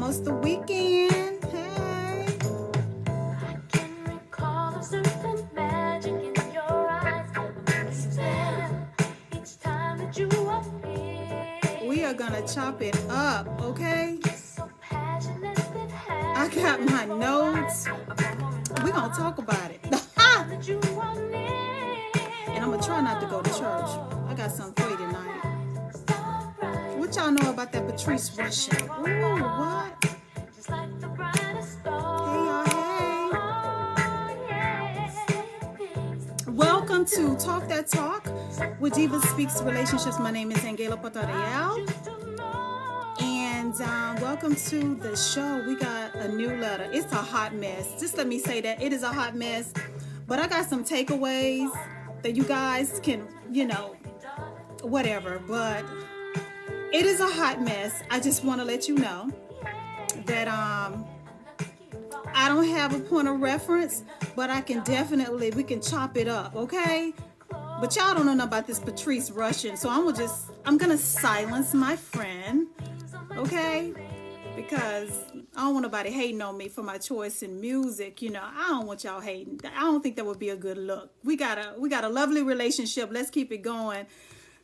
almost the weekend. Hey. I can recall a certain magic in your eyes. Each time that you appear. We are gonna chop it up, okay? So passionate that I got my notes. We're gonna talk about it. that you are near. And I'm gonna try not to go to church. I got something for you tonight. What y'all know about that Patrice Russian? Ooh, what? Just like the brightest star. Hey, y'all, hey. Welcome to Talk That Talk with DivaSpeaks Relationships. My name is Angela Portarial. And welcome to the show. We got a new letter. It's a hot mess. Just let me say that. It is a hot mess. But I got some takeaways that you guys can, whatever. But it is a hot mess. I just want to let you know that I don't have a point of reference, but we can chop it up, okay? But y'all don't know nothing about this Patrice Russian, so I'm gonna silence my friend, okay? Because I don't want nobody hating on me for my choice in music. I don't want y'all hating. I don't think that would be a good look. We got a lovely relationship. Let's keep it going.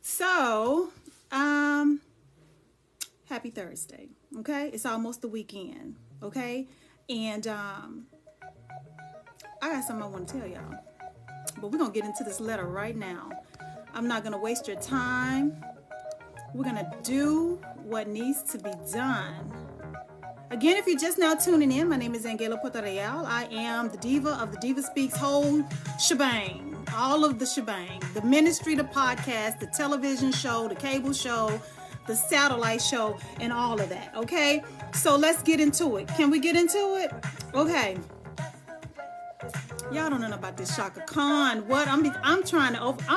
So, happy Thursday, okay? It's almost the weekend, okay? And I got something I want to tell y'all. But we're going to get into this letter right now. I'm not going to waste your time. We're going to do what needs to be done. Again, if you're just now tuning in, my name is Angela Portarial. I am the diva of the DivaSpeaks whole shebang. All of the shebang. The ministry, the podcast, the television show, the cable show, the satellite show, and all of that, okay? So let's get into it. Can we get into it? Okay. Y'all don't know about this Shaka Khan. What? I'm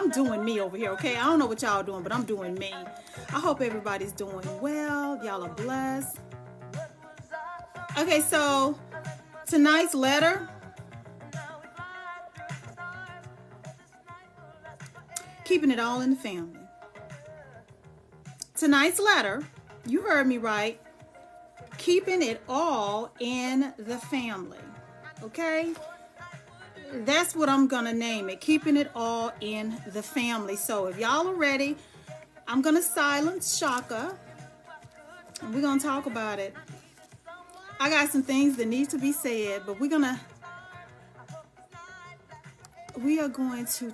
doing me over here, okay? I don't know what y'all doing, but I'm doing me. I hope everybody's doing well. Y'all are blessed. Okay, so tonight's letter. Keeping it all in the family. Tonight's letter, you heard me right, keeping it all in the family, okay? That's what I'm going to name it, keeping it all in the family. So if y'all are ready, I'm going to silence Shaka, and we're going to talk about it. I got some things that need to be said, but we are going to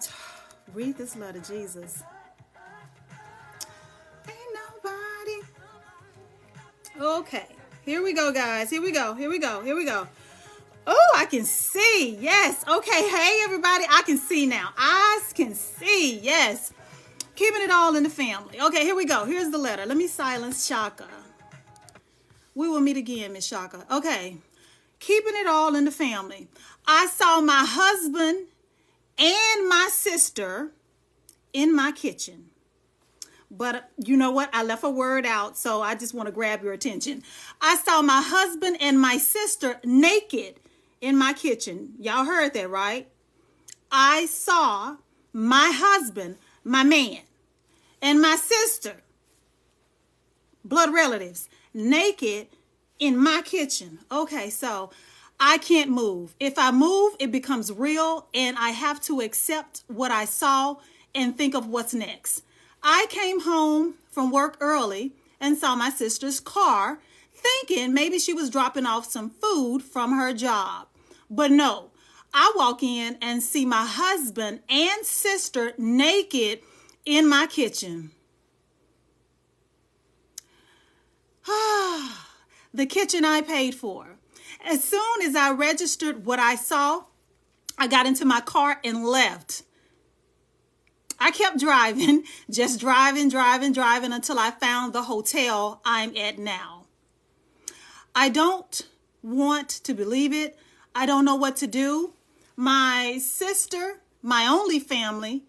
read this letter, Jesus. Okay, here we go, guys. Here we go. Oh, I can see. Yes. Okay. Hey, everybody. I can see now. Eyes can see. Yes. Keeping it all in the family. Okay, here we go. Here's the letter. Let me silence Shaka. We will meet again, Miss Shaka. Okay. Keeping it all in the family. I saw my husband and my sister in my kitchen. But you know what? I left a word out, so I just want to grab your attention. I saw my husband and my sister naked in my kitchen. Y'all heard that, right? I saw my husband, my man, and my sister, blood relatives, naked in my kitchen. Okay, so I can't move. If I move, it becomes real, and I have to accept what I saw and think of what's next. I came home from work early and saw my sister's car, thinking maybe she was dropping off some food from her job. But no, I walk in and see my husband and sister naked in my kitchen. The kitchen I paid for. As soon as I registered what I saw, I got into my car and left. I kept driving, just driving until I found the hotel I'm at now. I don't want to believe it. I don't know what to do. My sister, my only family,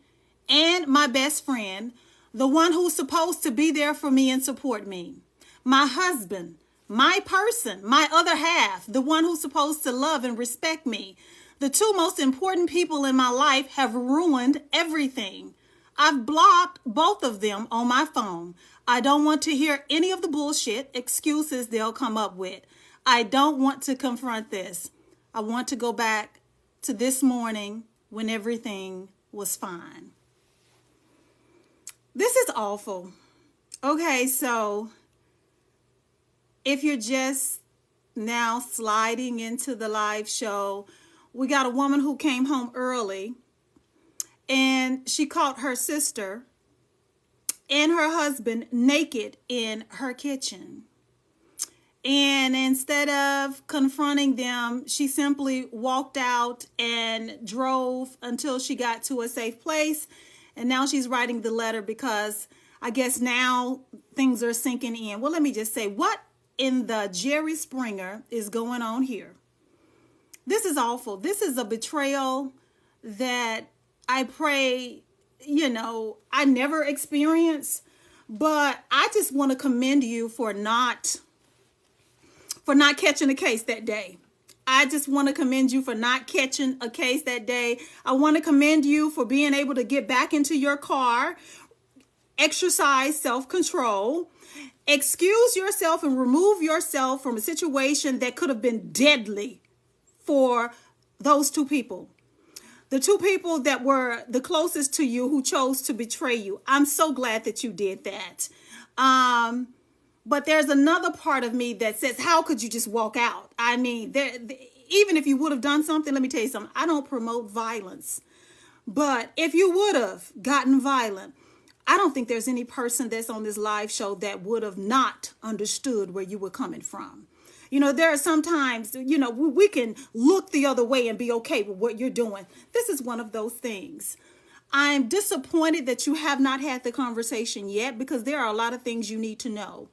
and my best friend, the one who's supposed to be there for me and support me. My husband, my person, my other half, the one who's supposed to love and respect me. The two most important people in my life have ruined everything. I've blocked both of them on my phone. I don't want to hear any of the bullshit excuses they'll come up with. I don't want to confront this. I want to go back to this morning when everything was fine. This is awful. Okay, so if you're just now sliding into the live show, we got a woman who came home early and she caught her sister and her husband naked in her kitchen. And instead of confronting them, she simply walked out and drove until she got to a safe place. And now she's writing the letter because I guess now things are sinking in. Well, let me just say, what in the Jerry Springer is going on here? This is awful. This is a betrayal that I pray, I never experience. But I just want to commend you for not catching a case that day. I just want to commend you for not catching a case that day. I want to commend you for being able to get back into your car, exercise self-control, excuse yourself and remove yourself from a situation that could have been deadly for those two people. The two people that were the closest to you who chose to betray you. I'm so glad that you did that. But there's another part of me that says, how could you just walk out? I mean, even if you would have done something, let me tell you something. I don't promote violence. But if you would have gotten violent, I don't think there's any person that's on this live show that would have not understood where you were coming from. There are sometimes, we can look the other way and be okay with what you're doing. This is one of those things. I'm disappointed that you have not had the conversation yet because there are a lot of things you need to know.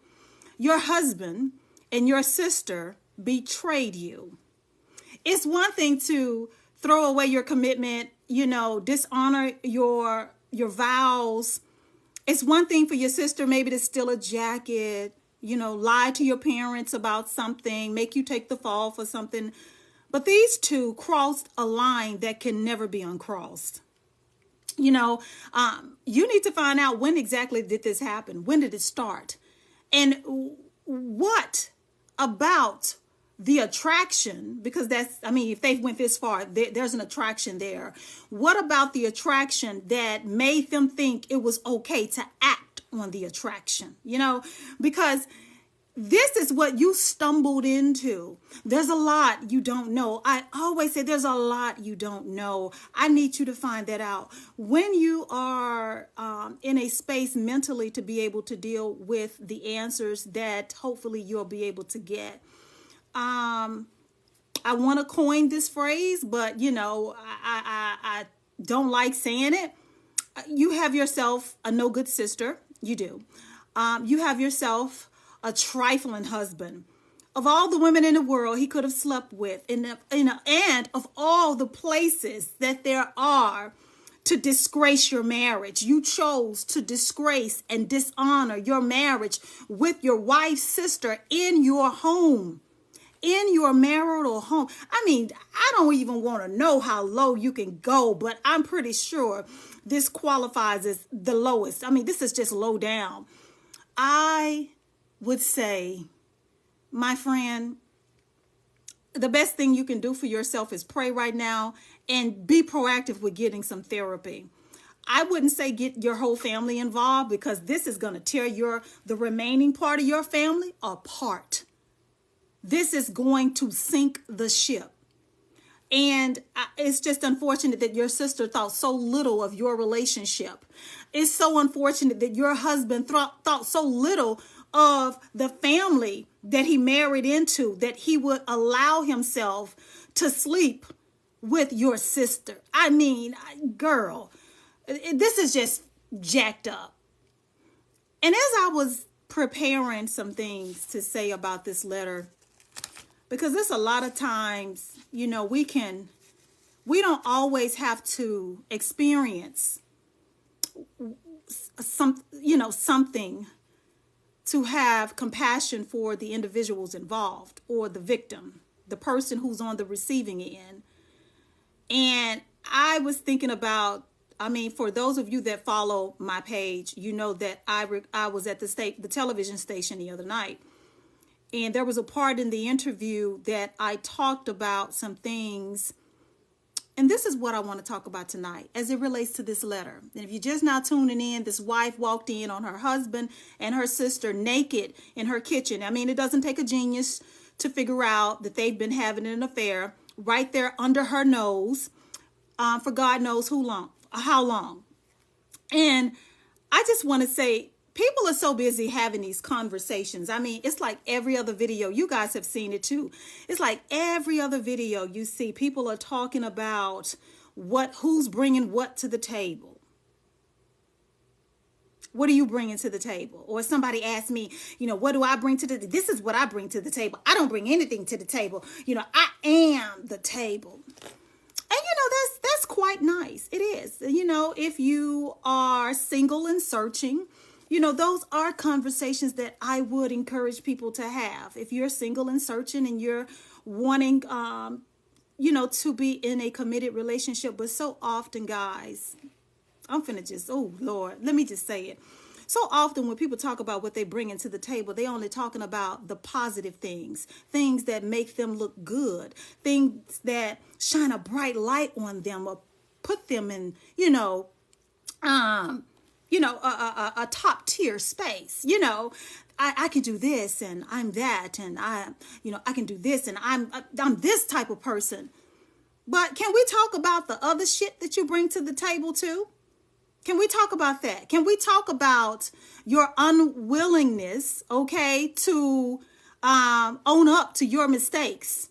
Your husband and your sister betrayed you. It's one thing to throw away your commitment, dishonor your vows. It's one thing for your sister maybe to steal a jacket, lie to your parents about something, make you take the fall for something. But these two crossed a line that can never be uncrossed. You need to find out, when exactly did this happen? When did it start? And what about the attraction? Because if they went this far, there's an attraction there. What about the attraction that made them think it was okay to act on the attraction? Because this is what you stumbled into. There's a lot you don't know. I always say there's a lot you don't know. I need you to find that out. When you are in a space mentally to be able to deal with the answers that hopefully you'll be able to get. I want to coin this phrase, but, I don't like saying it. You have yourself a no good sister. You do. You have yourself a trifling husband. Of all the women in the world he could have slept with, and of all the places that there are to disgrace your marriage, you chose to disgrace and dishonor your marriage with your wife's sister in your home, in your marital home. I don't even want to know how low you can go, but I'm pretty sure this qualifies as the lowest. This is just low down. I would say, my friend, the best thing you can do for yourself is pray right now and be proactive with getting some therapy. I wouldn't say get your whole family involved because this is going to tear the remaining part of your family apart. This is going to sink the ship. And it's just unfortunate that your sister thought so little of your relationship. It's so unfortunate that your husband thought so little of the family that he married into, that he would allow himself to sleep with your sister. Girl, this is just jacked up. And as I was preparing some things to say about this letter, because there's a lot of times, we don't always have to experience something to have compassion for the individuals involved or the victim, the person who's on the receiving end. And I was thinking about, for those of you that follow my page, that I was at the television station the other night. And there was a part in the interview that I talked about some things. And this is what I want to talk about tonight as it relates to this letter. And if you're just now tuning in, this wife walked in on her husband and her sister naked in her kitchen. I mean, it doesn't take a genius to figure out that they've been having an affair right there under her nose for God knows how long. And I just want to say, people are so busy having these conversations. I mean, it's like every other video. You guys have seen it too. It's like every other video you see, people are talking about who's bringing what to the table. What are you bringing to the table? Or somebody asked me, what do I bring to this is what I bring to the table. I don't bring anything to the table. I am the table. And that's quite nice. It is. If you are single and searching, those are conversations that I would encourage people to have. If you're single and searching and you're wanting, to be in a committed relationship. But so often, guys, I'm finna just, oh, Lord, let me just say it. So often when people talk about what they bring into the table, they only talking about the positive things that make them look good, things that shine a bright light on them or put them in, a top tier space. I can do this and I'm that, and I can do this and I'm this type of person. But can we talk about the other shit that you bring to the table too? Can we talk about that? Can we talk about your unwillingness, to own up to your mistakes?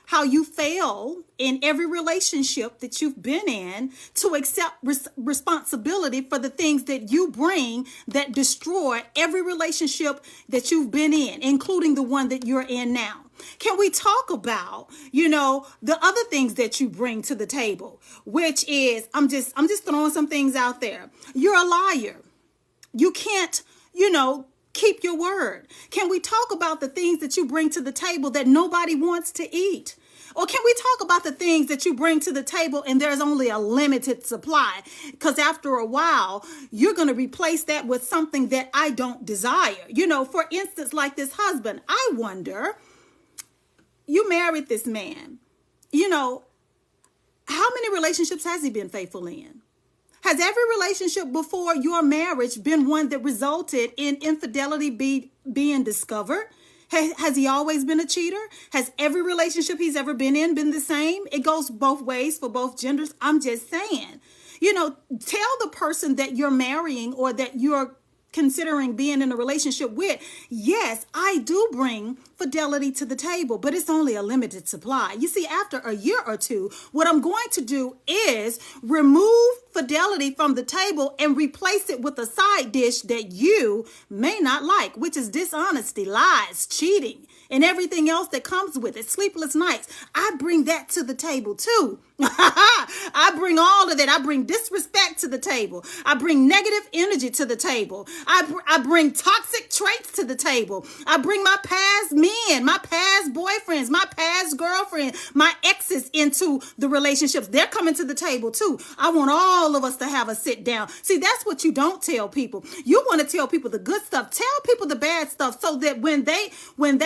How you fail in every relationship that you've been in to accept responsibility for the things that you bring that destroy every relationship that you've been in, including the one that you're in now. Can we talk about, the other things that you bring to the table, which is, I'm just throwing some things out there. You're a liar. You can't, keep your word. Can we talk about the things that you bring to the table that nobody wants to eat? Or can we talk about the things that you bring to the table and there's only a limited supply? Because after a while, you're going to replace that with something that I don't desire. For instance, like this husband, I wonder, you married this man, how many relationships has he been faithful in? Has every relationship before your marriage been one that resulted in infidelity being discovered? Has he always been a cheater? Has every relationship he's ever been in been the same? It goes both ways for both genders. I'm just saying, tell the person that you're marrying or that you're considering being in a relationship with, yes, I do bring fidelity to the table, but it's only a limited supply. You see, after a year or two, what I'm going to do is remove fidelity from the table and replace it with a side dish that you may not like, which is dishonesty, lies, cheating, and everything else that comes with it, sleepless nights. I bring that to the table too. I bring all of that. I bring disrespect to the table. I bring negative energy to the table. I bring toxic traits to the table. I bring my past men, my past boyfriends, my past girlfriend, my exes into the relationships. They're coming to the table too. I want all of us to have a sit down. See, that's what you don't tell people. You want to tell people the good stuff. Tell people the bad stuff so that when they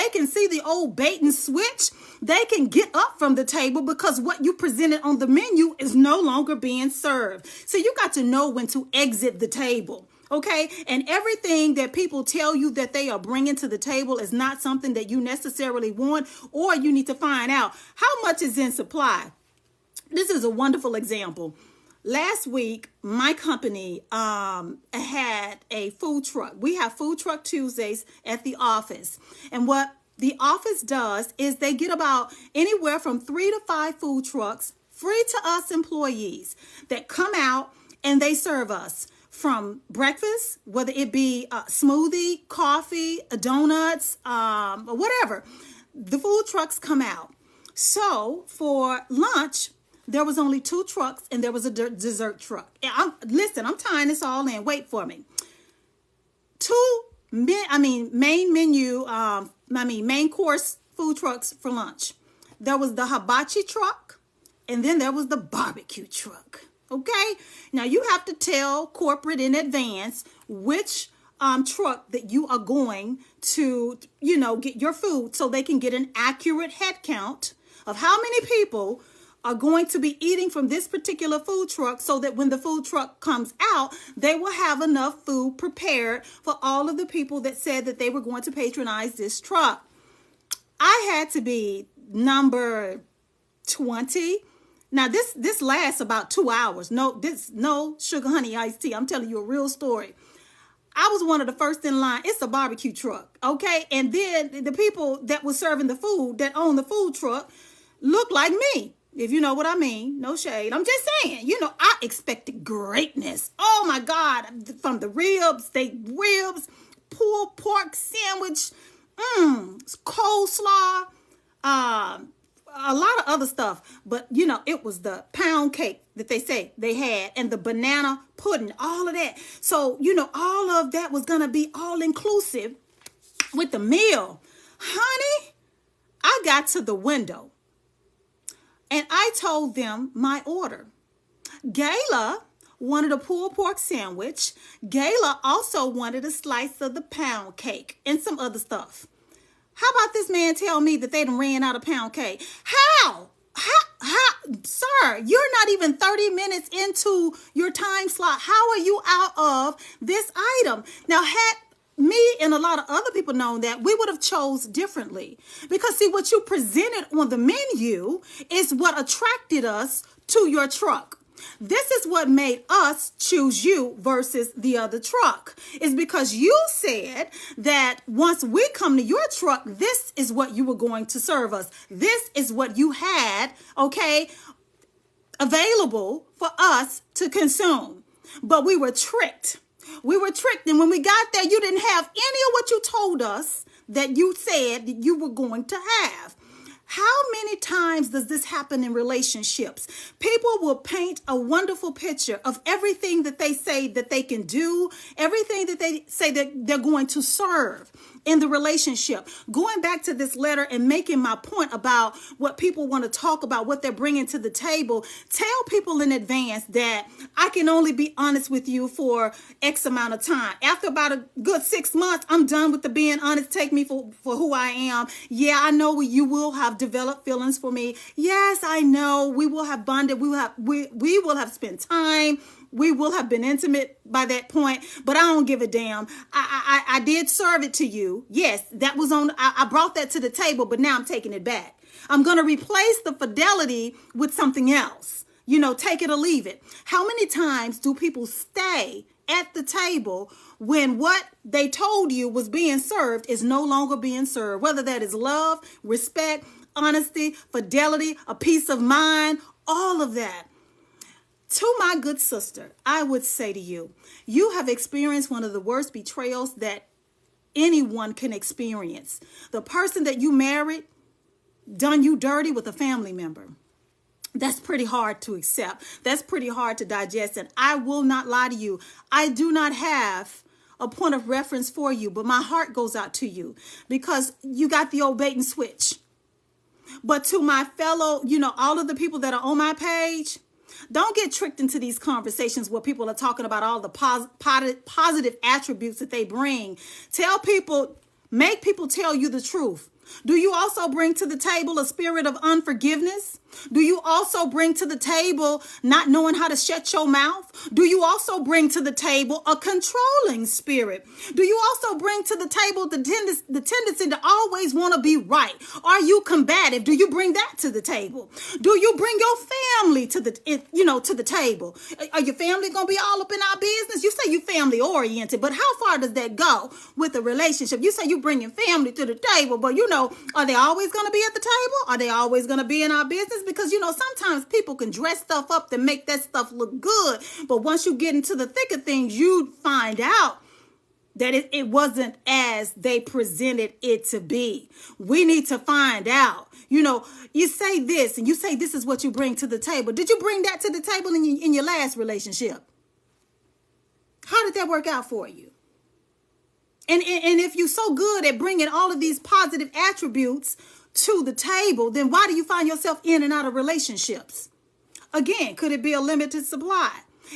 can see the old bait and switch, they can get up from the table because what you presented on the menu is no longer being served. So you got to know when to exit the table. Okay. And everything that people tell you that they are bringing to the table is not something that you necessarily want, or you need to find out how much is in supply. This is a wonderful example. Last week, my company had a food truck. We have Food Truck Tuesdays at the office. And what the office does is they get about anywhere from 3 to 5 food trucks free to us employees that come out and they serve us from breakfast, whether it be a smoothie, coffee, donuts, whatever. The food trucks come out. So for lunch, there was only 2 trucks and there was a dessert truck. I'm tying this all in. Wait for me. Main course food trucks for lunch. There was the hibachi truck, and then there was the barbecue truck. Okay. Now you have to tell corporate in advance which truck that you are going to, get your food, so they can get an accurate head count of how many people are going to be eating from this particular food truck, so that when the food truck comes out, they will have enough food prepared for all of the people that said that they were going to patronize this truck. I had to be number 20. Now this lasts about 2 hours. No sugar honey iced tea. I'm telling you a real story. I was one of the first in line. It's a barbecue truck, okay? And then the people that were serving the food, that owned the food truck, looked like me, if you know what I mean. No shade. I'm just saying, I expected greatness. Oh my God. From the ribs, pulled pork sandwich, coleslaw, a lot of other stuff, but it was the pound cake that they say they had, and the banana pudding, all of that. So, all of that was going to be all inclusive with the meal. Honey, I got to the window and I told them my order. Gayla wanted a pulled pork sandwich. Gayla also wanted a slice of the pound cake and some other stuff. How about this man tell me that they done ran out of pound cake? How? Sir, you're not even 30 minutes into your time slot. How are you out of this item? Now, had me and a lot of other people known that, we would have chose differently. Because see, what you presented on the menu is what attracted us to your truck. This is what made us choose you versus the other truck. It's because you said that once we come to your truck, this is what you were going to serve us. This is what you had, okay, available for us to consume. But we were tricked. And when we got there, you didn't have any of what you told us that you said that you were going to have. How many times does this happen in relationships? People will paint a wonderful picture of everything that they say that they can do, everything that they say that they're going to serve in the relationship. Going back to this letter and making my point about what people want to talk about, what they're bringing to the table, tell people in advance that I can only be honest with you for X amount of time. After about a good 6 months, I'm done with the being honest. Take me for who I am. Yeah, I know you will have developed feelings for me. Yes, I know we will have bonded. We will have spent time. We will have been intimate by that point, but I don't give a damn. I did serve it to you. Yes, that was I brought that to the table, but now I'm taking it back. I'm going to replace the fidelity with something else. Take it or leave it. How many times do people stay at the table when what they told you was being served is no longer being served? Whether that is love, respect, honesty, fidelity, a peace of mind, all of that. To my good sister, I would say to you, you have experienced one of the worst betrayals that anyone can experience. The person that you married done you dirty with a family member. That's pretty hard to accept. That's pretty hard to digest. And I will not lie to you. I do not have a point of reference for you, but my heart goes out to you because you got the old bait and switch. But to my fellow, all of the people that are on my page, don't get tricked into these conversations where people are talking about all the positive attributes that they bring. Make people tell you the truth. Do you also bring to the table a spirit of unforgiveness? Do you also bring to the table not knowing how to shut your mouth? Do you also bring to the table a controlling spirit? Do you also bring to the table the tendency to always want to be right? Are you combative? Do you bring that to the table? Do you bring your family to the table? Are your family going to be all up in our business? You say you family oriented, but how far does that go with a relationship? You say you bringing family to the table, but are they always going to be at the table? Are they always going to be in our business? Because, sometimes people can dress stuff up to make that stuff look good. But once you get into the thick of things, you find out that it wasn't as they presented it to be. We need to find out. You say this and you say this is what you bring to the table. Did you bring that to the table in your last relationship? How did that work out for you? And if you're so good at bringing all of these positive attributes to the table, then why do you find yourself in and out of relationships? Again, could it be a limited supply?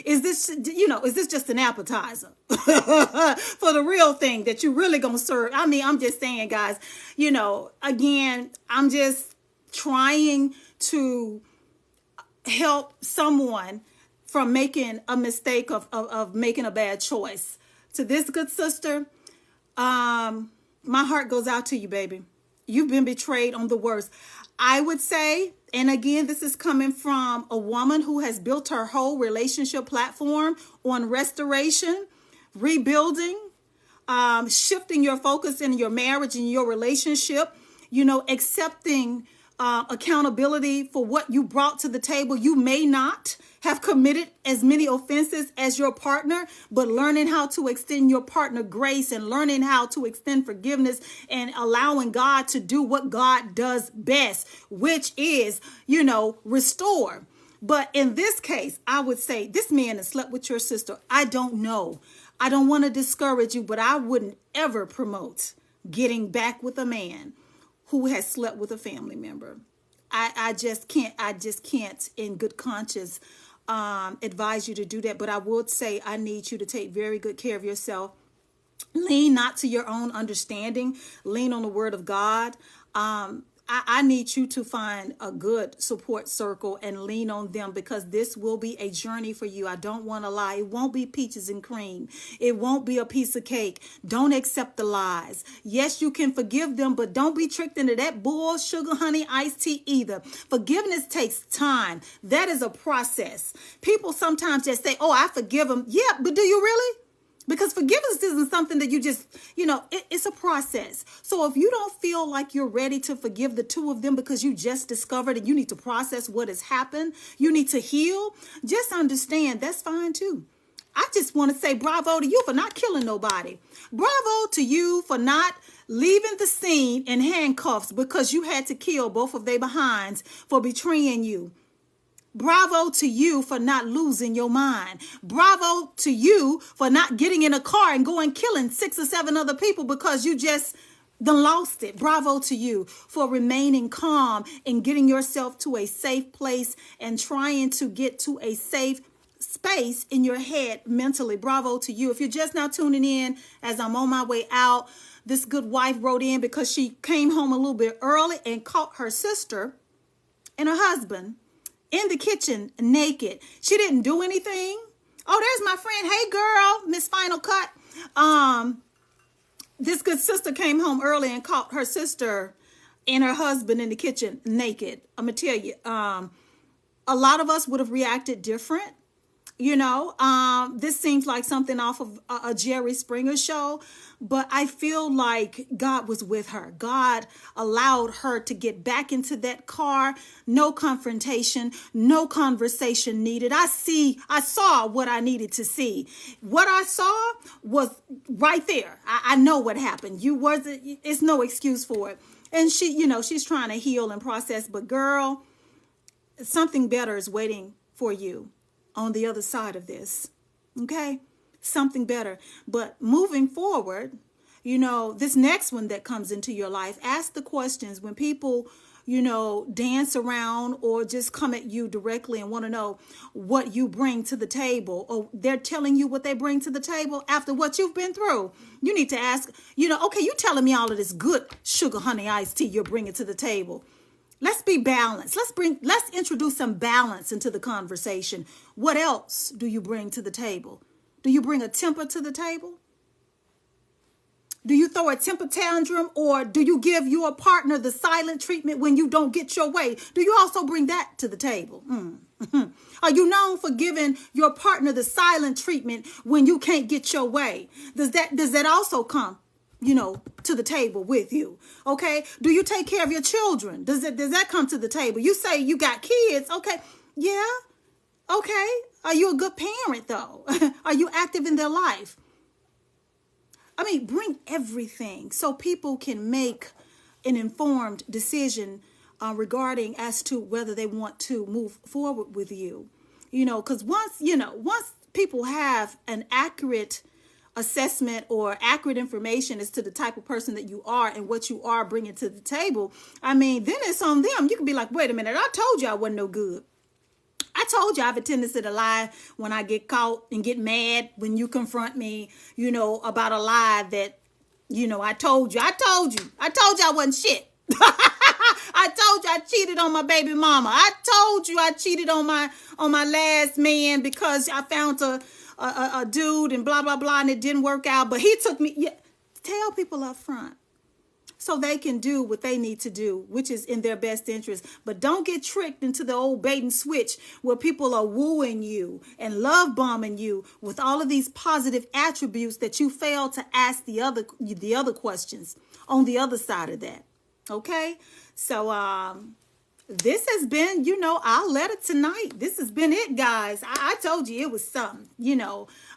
Is this, is this just an appetizer for the real thing that you really gonna serve? I mean, I'm just saying, guys, again, I'm just trying to help someone from making a mistake of making a bad choice. To this good sister, my heart goes out to you, baby. You've been betrayed on the worst. I would say, and again, this is coming from a woman who has built her whole relationship platform on restoration, rebuilding, shifting your focus in your marriage and your relationship, accepting accountability for what you brought to the table. You may not have committed as many offenses as your partner, but learning how to extend your partner grace and learning how to extend forgiveness and allowing God to do what God does best, which is, restore. But in this case, I would say this man has slept with your sister. I don't know. I don't want to discourage you, but I wouldn't ever promote getting back with a man who has slept with a family member. I just can't in good conscience advise you to do that. But I would say I need you to take very good care of yourself. Lean not to your own understanding. Lean on the word of God. I need you to find a good support circle and lean on them, because this will be a journey for you. I don't want to lie. It won't be peaches and cream. It won't be a piece of cake. Don't accept the lies. Yes, you can forgive them, but don't be tricked into that bull, sugar, honey, iced tea either. Forgiveness takes time. That is a process. People sometimes just say, oh, I forgive them. Yeah, but do you really? Because forgiveness isn't something that you just, it's a process. So if you don't feel like you're ready to forgive the two of them because you just discovered and you need to process what has happened, you need to heal, just understand that's fine too. I just want to say bravo to you for not killing nobody. Bravo to you for not leaving the scene in handcuffs because you had to kill both of their behinds for betraying you. Bravo to you for not losing your mind. Bravo to you for not getting in a car and going killing 6 or 7 other people because you just done lost it. Bravo to you for remaining calm and getting yourself to a safe place and trying to get to a safe space in your head mentally. Bravo to you. If you're just now tuning in as I'm on my way out, this good wife wrote in because she came home a little bit early and caught her sister and her husband in the kitchen naked. She didn't do anything. Oh, there's my friend. Hey, girl, Miss Final Cut. This good sister came home early and caught her sister and her husband in the kitchen naked. I'm going to tell you, a lot of us would have reacted different. This seems like something off of a Jerry Springer show, but I feel like God was with her. God allowed her to get back into that car. No confrontation, no conversation needed. I saw what I needed to see. What I saw was right there. I know what happened. It's no excuse for it. And she's trying to heal and process, but girl, something better is waiting for you on the other side of this. Okay? Something better. But moving forward, this next one that comes into your life, ask the questions when people, dance around or just come at you directly and want to know what you bring to the table, or they're telling you what they bring to the table after what you've been through. You need to ask, okay, you telling me all of this good sugar, honey, iced tea you're bringing to the table. Let's be balanced. Let's introduce some balance into the conversation. What else do you bring to the table? Do you bring a temper to the table? Do you throw a temper tantrum, or do you give your partner the silent treatment when you don't get your way? Do you also bring that to the table? Are you known for giving your partner the silent treatment when you can't get your way? Does that also come to the table with you? Okay. Do you take care of your children? Does that come to the table? You say you got kids. Okay. Yeah. Okay. Are you a good parent though? Are you active in their life? I mean, bring everything so people can make an informed decision regarding as to whether they want to move forward with you. Because once people have an accurate assessment or accurate information as to the type of person that you are and what you are bringing to the table, I mean, then it's on them. You can be like, wait a minute, I told you I wasn't no good. I told you I have a tendency to lie when I get caught and get mad when you confront me, about a lie that, I told you. I told you I wasn't shit. I told you I cheated on my baby mama. I told you I cheated on my last man because I found a dude and blah, blah, blah, and it didn't work out. But he took me. Yeah, tell people up front so they can do what they need to do, which is in their best interest. But don't get tricked into the old bait and switch where people are wooing you and love bombing you with all of these positive attributes that you fail to ask the other questions on the other side of that. Okay? So, this has been, our letter tonight. This has been it, guys. I told you it was something,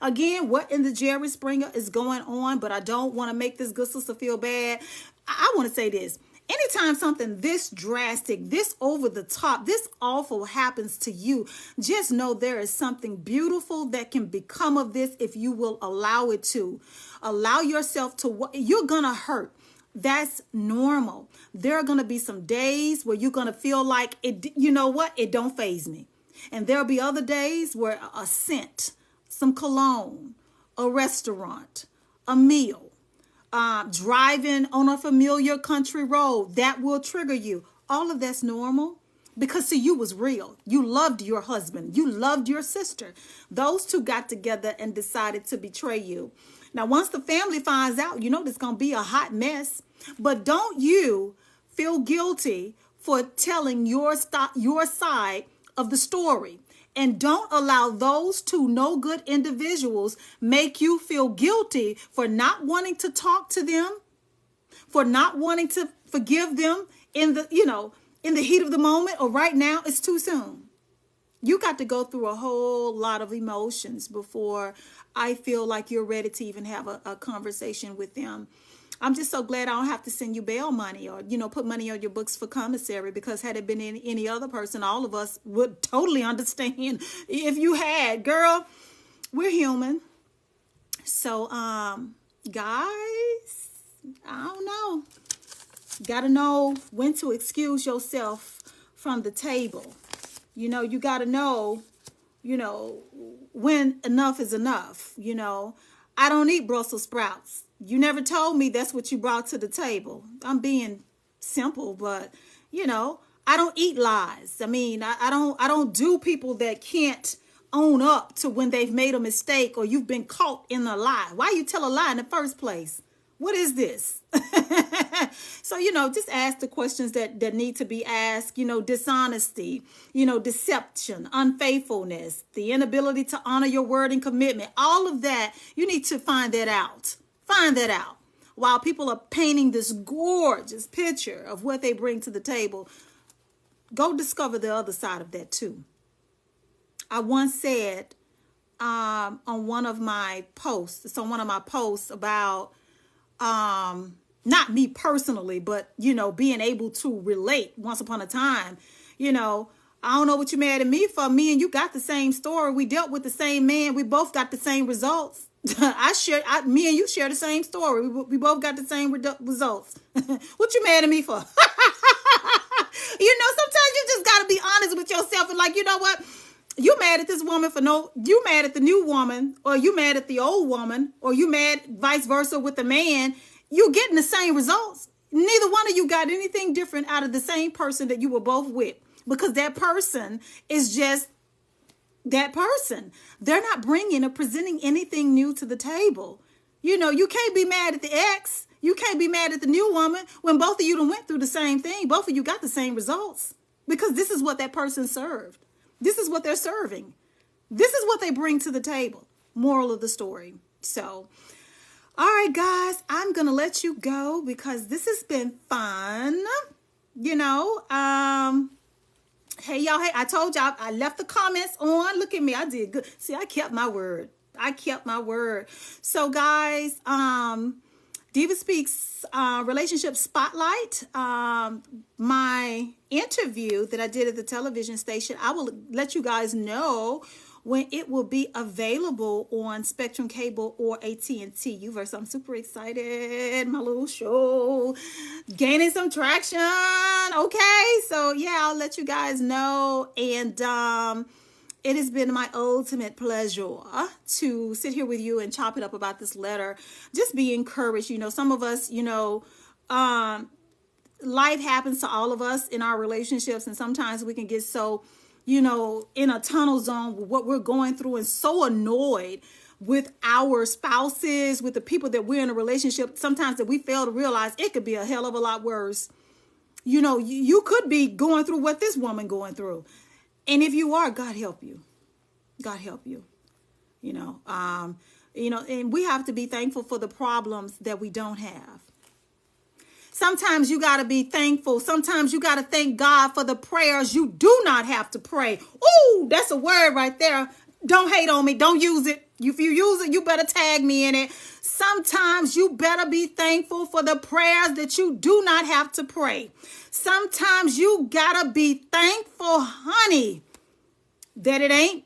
Again, what in the Jerry Springer is going on, but I don't want to make this good sister feel bad. I want to say this. Anytime something this drastic, this over the top, this awful happens to you, just know there is something beautiful that can become of this if you will allow it to. Allow yourself to, you're going to hurt. That's normal. There are going to be some days where you're going to feel like it, it don't faze me. And there'll be other days where a scent, some cologne, a restaurant, a meal, driving on a familiar country road, that will trigger you. All of that's normal because see, you was real. You loved your husband. You loved your sister. Those two got together and decided to betray you. Now, once the family finds out, there's going to be a hot mess. But don't you feel guilty for telling your side of the story. And don't allow those two no good individuals make you feel guilty for not wanting to talk to them, for not wanting to forgive them in the heat of the moment, or right now it's too soon. You got to go through a whole lot of emotions before I feel like you're ready to even have a conversation with them. I'm just so glad I don't have to send you bail money or, put money on your books for commissary, because had it been any other person, all of us would totally understand if you had. Girl, we're human. So, guys, I don't know. Got to know when to excuse yourself from the table. You got to know, when enough is enough. I don't eat Brussels sprouts. You never told me that's what you brought to the table. I'm being simple, but, I don't eat lies. I mean, I don't do people that can't own up to when they've made a mistake or you've been caught in a lie. Why you tell a lie in the first place? What is this? So, just ask the questions that need to be asked, dishonesty, deception, unfaithfulness, the inability to honor your word and commitment. All of that, you need to find that out. Find that out. While people are painting this gorgeous picture of what they bring to the table, go discover the other side of that too. I once said on one of my posts, about not me personally, but, being able to relate once upon a time, I don't know what you're mad at me for. Me and you got the same story. We dealt with the same man. We both got the same results. Me and you share the same story. We both got the same results. What you mad at me for? Sometimes you just got to be honest with yourself and like, you know what? You mad at this woman you mad at the new woman, or you mad at the old woman, or you mad vice versa with the man. You getting the same results. Neither one of you got anything different out of the same person that you were both with, because that person is just that person. They're not bringing or presenting anything new to the table. You can't be mad at the ex. You can't be mad at the new woman when both of you done went through the same thing. Both of you got the same results, because this is what that person served. This is what they're serving. This is what they bring to the table. Moral of the story. So, all right, guys, I'm going to let you go because this has been fun. Hey, y'all. Hey, I told y'all I left the comments on. Look at me. I did good. See, I kept my word. So, guys, DivaSpeaks Relationships Spotlight, my interview that I did at the television station, I will let you guys know when it will be available on Spectrum Cable or AT&T UVERSE. I'm super excited. My little show gaining some traction. Okay, so yeah, I'll let you guys know. And It has been my ultimate pleasure to sit here with you and chop it up about this letter. Just be encouraged. Some of us, life happens to all of us in our relationships, and sometimes we can get so, in a tunnel zone with what we're going through, and so annoyed with our spouses, with the people that we're in a relationship, sometimes that we fail to realize it could be a hell of a lot worse. You could be going through what this woman going through. And if you are, God help you. God help you. And we have to be thankful for the problems that we don't have. Sometimes you got to be thankful. Sometimes you got to thank God for the prayers you do not have to pray. Ooh, that's a word right there. Don't hate on me. Don't use it. If you use it, you better tag me in it. Sometimes you better be thankful for the prayers that you do not have to pray. Sometimes you gotta be thankful, honey, that it ain't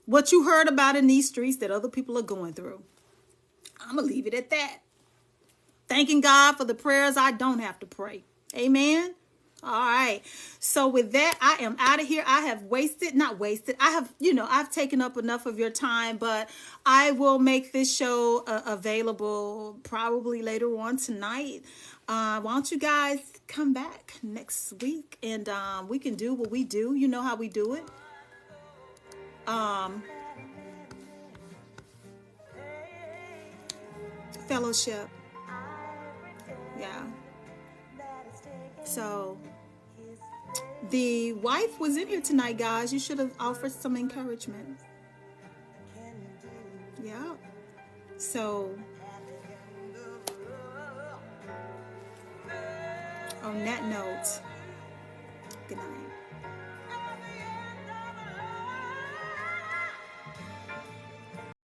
what you heard about in these streets that other people are going through. I'm gonna leave it at that. Thanking God for the prayers I don't have to pray. Amen. All right. So with that, I am out of here. I have I've taken up enough of your time, but I will make this show available probably later on tonight. Why don't you guys come back next week and we can do what we do. You know how we do it. Fellowship. Yeah. So the wife was in here tonight, guys. You should have offered some encouragement. Yeah. So on that note, good night.